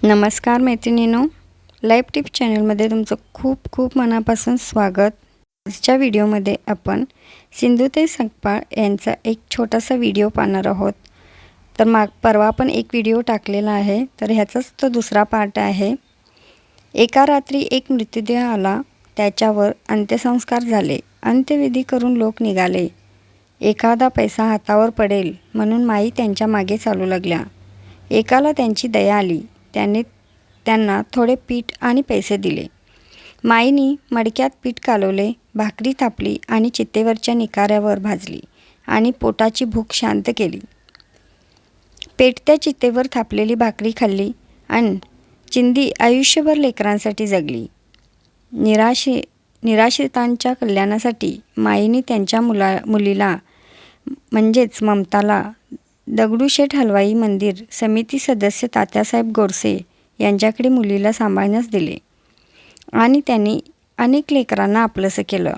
नमस्कार मैत्रिणींनो, life tips चॅनलमध्ये तुमचं खूप खूप मनापासून स्वागत। आजच्या व्हिडिओमध्ये आपण सिंधुताई सकपाळ यांचा एक छोटासा व्हिडिओ पाहणार आहोत। तर परवा पण एक व्हिडिओ टाकलेला आहे, तर ह्याचाच तो दुसरा पार्ट आहे। एका रात्री एक मृतदेह आला, त्याच्यावर अंत्यसंस्कार झाले, अंत्यविधी करून लोक निघाले। एखादा पैसा हातावर पडेल म्हणून माई त्यांच्या मागे चालू लागल्या। एकाला त्यांची दया आली, त्यांना थोडे पीठ आणि पैसे दिले। माईनी मडक्यात पीठ कालवले, भाकरी थापली आणि चितेवरच्या निकाऱ्यावर भाजली आणि पोटाची भूक शांत केली। पेटत्या चितेवर थापलेली भाकरी खाल्ली आणि चिंदी आयुष्यभर लेकरांसाठी जगली। निराश्रितांच्या कल्याणासाठी माईनी त्यांच्या मुलीला म्हणजेच ममताला दगडूशेठ हलवाई मंदिर समिती सदस्य तात्यासाहेब गोडसे यांच्याकडे मुलीला सांभाळण्यास दिले आणि त्यांनी अनेक लेकरांना आपलंसं केलं।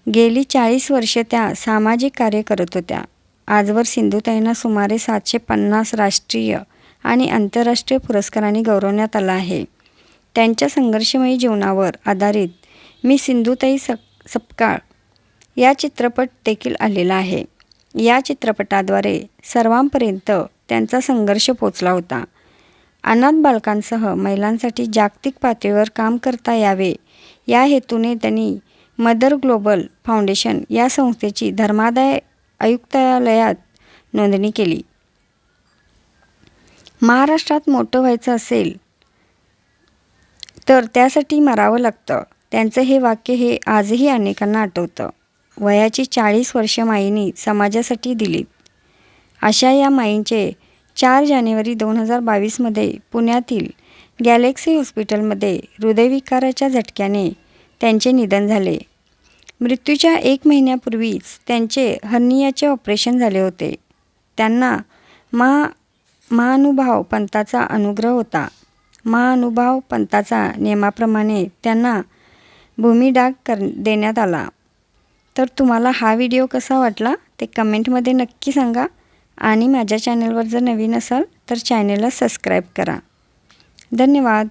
गेली 40 वर्षे त्या सामाजिक कार्य करत होत्या। आजवर सिंधुताईंना सुमारे 750 राष्ट्रीय आणि आंतरराष्ट्रीय पुरस्कारांनी गौरवण्यात आलं आहे। त्यांच्या संघर्षमयी जीवनावर आधारित मी सिंधुताई सकपाळ या चित्रपट देखील आलेला आहे। या चित्रपटाद्वारे सर्वांपर्यंत त्यांचा संघर्ष पोचला होता। अनाथ बालकांसह महिलांसाठी जागतिक पातळीवर काम करता यावे या हेतूने त्यांनी मदर ग्लोबल फाउंडेशन या संस्थेची धर्मादाय आयुक्तालयात नोंदणी केली। महाराष्ट्रात मोठं व्हायचं असेल तर त्यासाठी मरावं लागतं, त्यांचं हे वाक्य हे आजही अनेकांना आठवतं। वयाची 40 वर्ष माईंनी समाजासाठी दिलीत। अशा या माईंचे 4 जानेवारी 2022 पुण्यातील गॅलेक्सी हॉस्पिटलमध्ये हृदयविकाराच्या झटक्याने त्यांचे निधन झाले। मृत्यूच्या 1 महिन्यापूर्वीच त्यांचे हर्नियाचे ऑपरेशन झाले होते। त्यांना महानुभाव पंथाचा अनुग्रह होता। महानुभाव पंथाचा नियमाप्रमाणे त्यांना भूमिडाग देण्यात आला। तर तुम्हाला हा व्हिडिओ कसा वाटला ते कमेंटमध्ये नक्की सांगा आणि माझ्या चॅनलवर जर नवीन असाल तर चॅनलला सबस्क्राईब करा। धन्यवाद।